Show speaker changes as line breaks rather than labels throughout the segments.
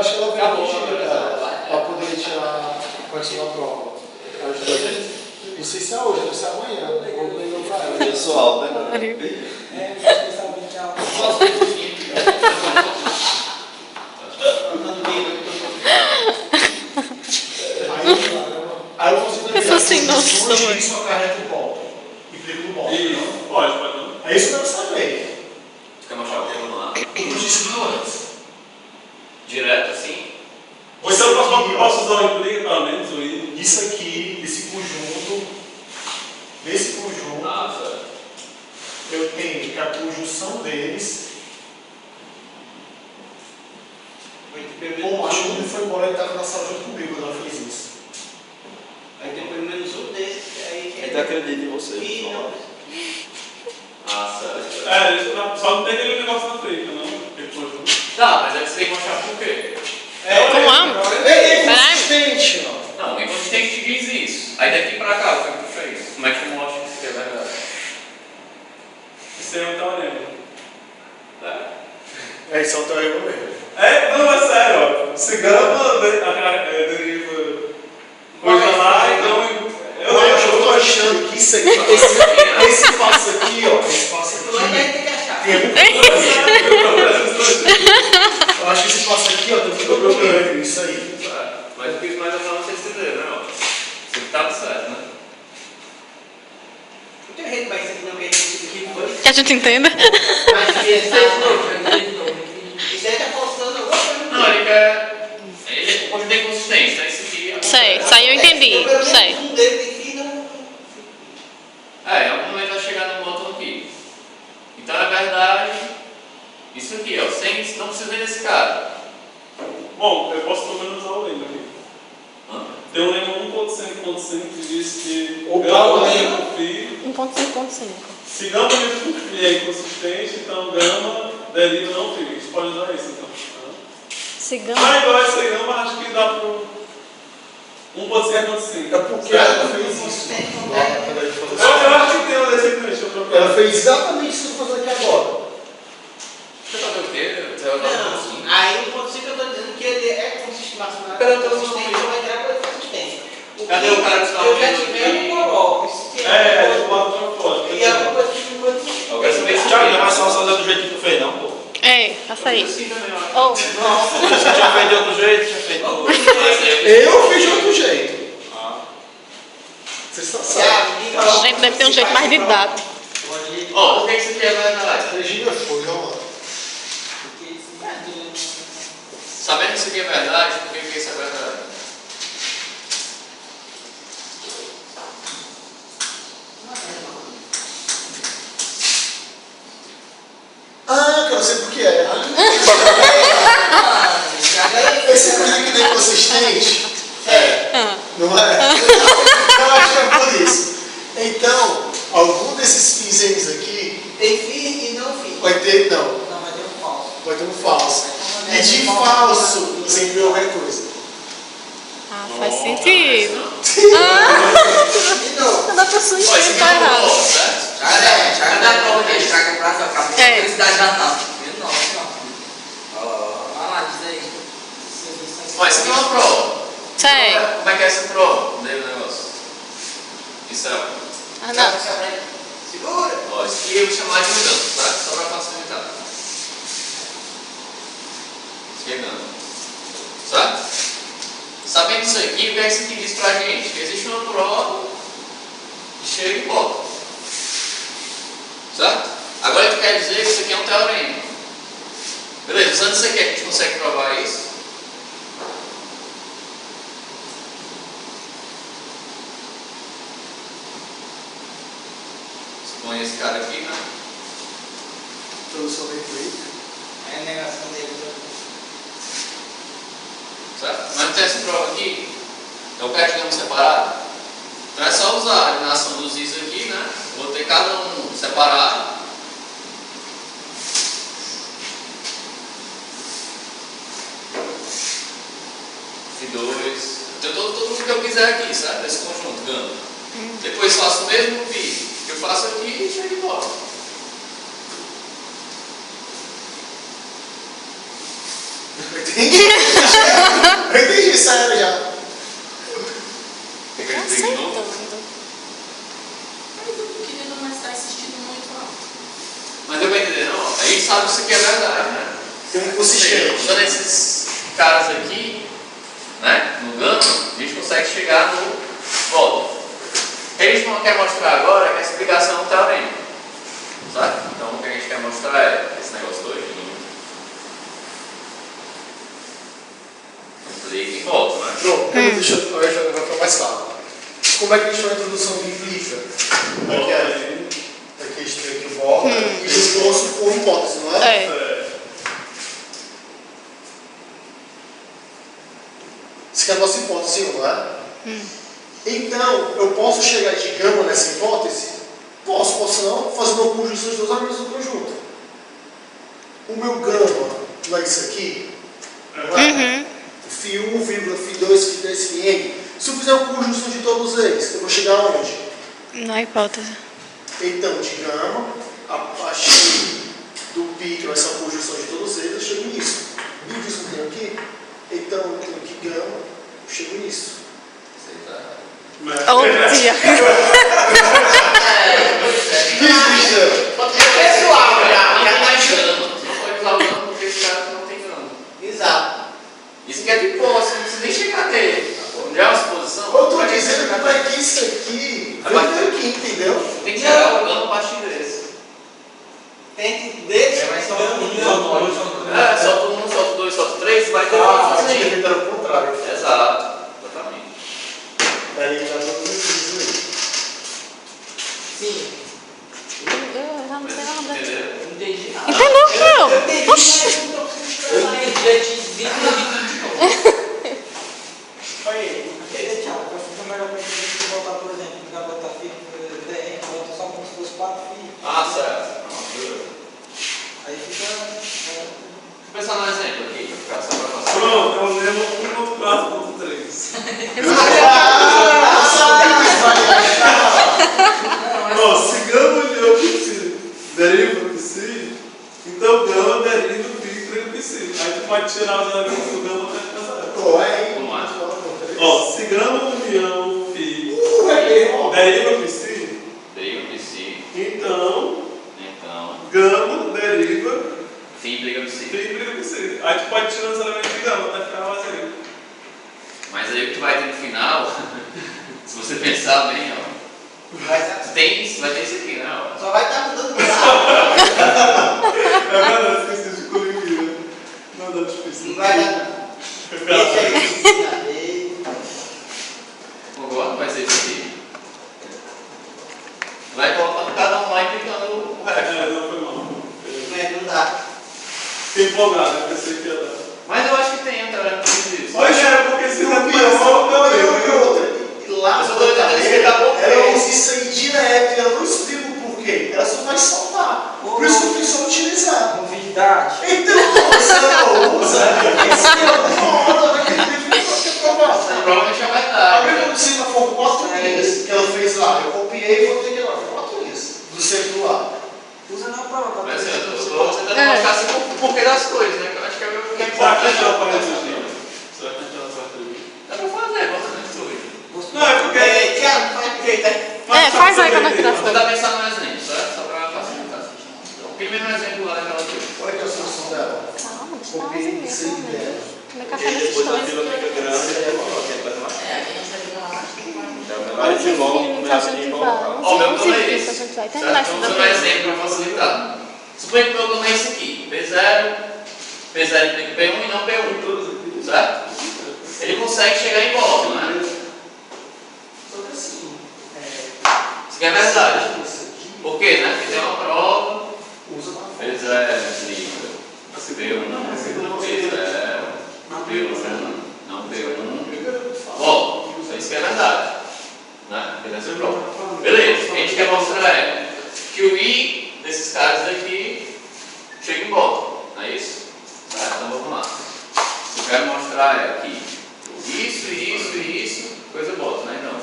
acho que ela veio corrigida, cara, pra poder tirar, continuar a prova. Não sei se é hoje, não sei se é amanhã. Vou ligar pra ela.
Pessoal, né?
Aí eu consigo dizer,
Pessoa sem noção.
isso acarreta o ponto. Implica o ponto.
Pode.
É isso que eu quero saber.
Fica uma chave lá.
Eu disse antes.
Direto assim.
Ou então eu posso usar o implica, pelo menos, o I.
Isso aqui, esse conjunto, nesse conjunto, eu tenho que a conjunção deles. Bom, acho que ele foi embora, ele estava na sala junto comigo quando ela fez isso.
Aí tem pelo menos um desses aí que
Então acredito em você.
Só não tem aquele negócio na frente, não? Aquele conjunto.
Tá, mas aí você tem que mostrar por quê.
Como amo?
É inconsistente, ó.
Não, o inconsistente diz isso. Aí daqui pra cá, eu quero puxar isso. Como é que mostra isso que é verdade?
Isso aí é um teorema.
Isso é um teorema mesmo.
Não, é sério, ó. Se gama deriva coisa lá, então.
Eu tô achando que isso aqui, esse espaço aqui, ó, esse espaço aqui. Eu acho que esse espaço aqui, ó, tem um problema. Isso aí.
Mas o que mais ou menos vocês entenderam, né? Você tá certo, né?
Não tem jeito, mas isso aqui não é isso aqui foi.
Que a gente entenda.
Mas isso aí tá faltando alguma coisa.
Não, ele quer. Ele pode ter consistência, né? Isso aqui é.
Sei, isso aí eu entendi. Sei.
Um deles aqui não.
Em algum momento vai chegar no botão aqui. Então, na verdade, isso aqui, ó, sem, não precisa nem desse cara.
Bom, eu posso pelo menos usar o lema aqui. Tem um lema 1.5.5 que diz que
O
gama
qual
deriva
lema?
com φ.
1.5.5.
Se gama deriva com φ é inconsistente, então gama deriva não φ. A gente pode usar isso então.
Cigano.
Igual esse aí, mas acho que dá pro 1.5.5.
É porque ela fez isso.
Eu acho que tem uma desse aqui, deixa eu procurar.
Ela fez exatamente isso que eu tô fazendo aqui agora.
Você tá vendo o quê? Você vai dar um pouquinho.
Não, aí o ponto 5 eu estou dizendo que ele é consistente, mas
Pera, eu tô
consistente, vai entrar com consistência.
Cadê o cara que está
Eu já
ouvindo
tive
aqui?
um coroque.
Do lado de fora.
E alguma coisa que não foi.
Eu quero saber se
Tiago, não é mais fácil fazer do jeito que tu fez, não, pô.
É, passa aí.
assim também, ó.
Oh,
Você tinha feito de outro jeito, tinha feito.
Eu fiz de outro jeito. Vocês estão certos.
a gente deve ter um jeito mais didático.
Ó, por que isso aqui é verdade?
Regina foi, ó.
Sabendo que isso aqui é verdade, por que isso é verdade?
Ah, eu sei por que é. Esse clique de inconsistente. Não é? Eu acho que é por isso. Então, algum desses finzinhos aqui
Tem fim e não fim.
vai ter, não,
Não, vai ter um falso.
vai ter um falso. E de falso, você enviou qualquer coisa.
Ah, faz sentido.
De novo.
Cada pessoa
Ó, esse
entende,
aqui
tá
é um
errado.
bom, certo?
Traga a prova dele, traga pra cá.
É.
Felicidade já tá. Vai lá, diz aí.
Ó, isso aqui é uma prova.
Sei.
Como é que é essa prova? Daí o negócio. Isso é.
Ah, não.
Segura.
Ó, isso aqui eu vou chamar de mudança, tá? Só para facilitar. Chegando. Certo? Sabendo isso aqui, o que é que isso aqui diz pra gente? Que existe uma prova que chega e volta. Certo? Agora tu quer dizer que isso aqui é um teorema. Beleza, usando isso aqui a gente consegue provar isso? Põe esse cara aqui, né?
Introdução bem feita.
É a negação dele.
Certo? Mas não tem essa prova aqui? É o pé de gama separado? Então é só usar a eliminação dos is aqui, né? Vou ter cada um separado. Φ2. Então todo mundo que eu quiser aqui, certo? Esse conjunto, gama. Depois faço o mesmo Φ que eu faço aqui e chego e volto.
Entendi. Eu entendi, sério já.
Quer que eu explique de novo?
Aceitando.
Mas o querido não está insistindo muito, não.
Mas deu pra entender, não? A gente sabe que isso aqui é verdade, né?
Tem um consistente.
Usando esses caras aqui, né? No gama, a gente consegue chegar no volta. O que a gente não quer mostrar agora é que essa explicação não está bem. Sabe? Então o que a gente quer mostrar é esse negócio todo aqui. Amplifica e volta, né?
João, deixa eu vai ficar mais claro. Como é que a gente faz a introdução bíblica? Aqui a gente tem aqui o volta e esboço por hipótese, não é?
É.
Isso aqui é a nossa hipótese, não é? Então, eu posso chegar de gama nessa hipótese? Posso não, fazendo uma conjunção de dois elementos do conjunto. O meu gama não é isso aqui? Não é? Φ1, Φ2, Φ3, Φn. Se eu fizer uma conjunção de todos eles, eu vou chegar aonde?
Na hipótese.
Então, de gama, a partir do π, que vai ser a conjunção de todos eles, eu chego nisso. E disso eu tenho aqui? Então, eu tenho aqui gama, eu chego nisso.
Isso aí tá.
Oh, dia.
Pessoal, já.
Não tá gama. Não pode usar o gama porque esse cara não tem gama.
Exato.
Isso que é de posse, não precisa nem chegar a ter. Já é uma suposição?
Eu estou dizendo como é que isso aqui veio aqui, entendeu?
Tem que chegar o gama a partir desse.
Tem que deixar.
Mas só um,
É, solta um, solta dois, solta três, vai ter
Ah,
outros
a gente
assim.
tentando ao contrário.
Exato, exatamente.
Aí já não precisa aí.
Sim.
Eu já não sei nada.
Entendeu?
Eu não entendi nada.
Entendeu,
Eu
meu?
entendi,
Oxi.
mas eu não entendi. De novo. Olha aí. Tiago, eu fico melhor para a gente voltar, por exemplo, ligar para outra filha, DM, volta só como se fosse 4 filhos.
Ah, certo. Não,
Aí fica.
Deixa eu pensar no exemplo aqui, para ficar só para passar.
Pronto, eu lembro 1.4.3. Ó, se gama de psi deriva psi, então gama deriva π trigo psi. Aí tu pode tirar os elementos do gama até ficar zero.
Pô, aí.
Vamos lá.
Ó, se gama união π deriva psi,
Deriva psi,
então
então,
gama deriva
φ briga psi.
π trigo psi. Aí tu pode tirar os elementos de gama até ficar vazio.
Mas aí o que tu vai ter no final, se você pensar bem, ó, tu tem isso, vai ter isso aqui, né? Ó.
Só vai estar mudando de lado.
É verdade, esqueci de coligar. Não dá difícil.
Não vai dar. Deixa aí.
Concorda? Vai ser isso aqui. Vai colocando cada um lá e picando o resto.
É, não foi mal.
Não dá.
Fiquei empolgado, eu pensei que ia dar.
Mas eu acho que tem entrada isso.
Pois é, porque se
E o
não
pior,
não
e outra, e lá
Eu só
na
tô tentando explicar por quê.
ela usa isso aí direto, ela não explica o porquê, ela só vai salvar. Por isso que eu fiz só utilizar.
Novidade.
Então, você não usa, esse é uma hora daquele livro que eu provar.
Provavelmente é
A
verdade.
minha medicina foram 4 linhas que ela fez lá. Eu copiei e botei aqui lá. 4 linhas do centro lá.
Usa na prova.
Mas assim, eu tô tentando mostrar assim o porquê das coisas, né? Que eu acho que é o que é
Será que a gente
importante.
aparece aqui? Será que a gente vai atribuir?
Dá pra fazer, bota no estúdio.
Não, é porque.
Tiago, faz de jeito, né?
É, faz aí quando a
Vou
criança.
tentar pensar num exemplo, certo? Só pra facilitar. Então, primeiro exemplo lá daquela coisa.
Olha aqui a solução dela.
Calma, deixa eu dar
Copiei
umas
isso aí
ideias,
dela.
realmente. Meu café nesses
Depois a
dois.
fila fica grande e aí coloca ele faz mais.
É, a gente vai jogar lá.
Aí de novo,
Filme que a
começa
gente
a
vai.
colocar.
Não
Ó,
sei
meu
quantos
gama é
filmes
esse.
a gente vai
Certo?
terminar
Então,
isso
vamos usar um
daqui.
exemplo para facilitar. Suponha que o meu gama é esse aqui. P0 implica P1 e não P1. Certo? Ele consegue chegar em volta, não é?
Só que assim.
Isso aqui é verdade. Por quê, né? Porque tem uma prova.
Usa na
P0 implica P1, P0, P1, não P1. Ó, isso que é verdade. Né? Beleza, prova. Beleza, o que a gente quer mostrar é que o I desses caras daqui chega em volta, não é isso? Tá, então vamos lá. O que eu quero mostrar é que isso, coisa bota, né? Então,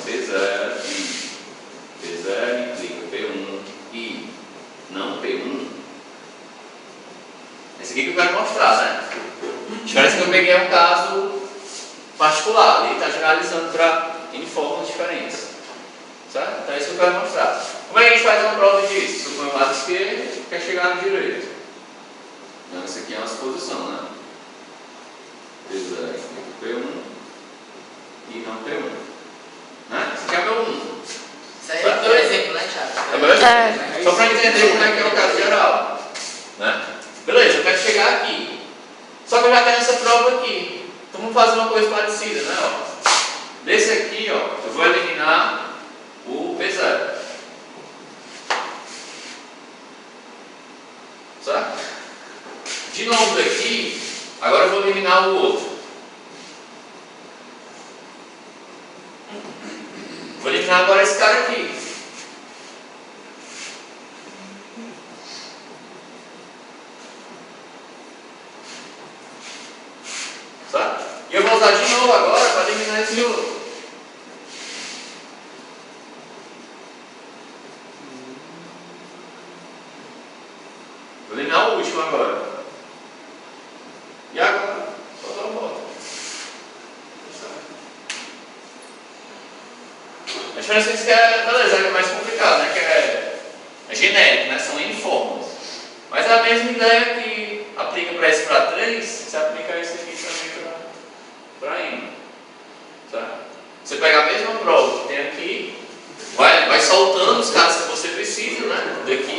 P0 implica P1 e não P1. Esse aqui que eu quero mostrar, né? Parece que eu peguei um caso particular. Ali está generalizando para N formas diferentes. Certo? Então é isso que eu quero mostrar. Como é que a gente faz uma prova disso? Supõe o lado esquerdo, quer chegar no direito. Então isso aqui é uma suposição, né? P0 P1 e não P1. Né? Isso aqui é meu 1.
Isso aí é meu exemplo, né, Thiago?
É meu exemplo. Só para entender como é que é o caso geral. Né? Beleza, eu quero chegar aqui. Só que eu já tenho essa prova aqui. Então vamos fazer uma coisa parecida, né? Ó. Desse aqui, ó, eu vou eliminar o P0. Certo? De novo daqui, agora eu vou eliminar o outro. Vou eliminar agora esse cara aqui. Certo? E eu vou usar de novo agora para eliminar esse outro. Vou eliminar o último agora. E agora? Só dar uma volta. A diferença é que beleza, é mais complicado, né? Que é genérico, né? São N fórmulas. Mas é a mesma ideia que aplica para esse para 3, você aplica isso aqui também para N. Tá? Você pega a mesma prova que tem aqui, vai soltando os casos que você precisa, né? Daqui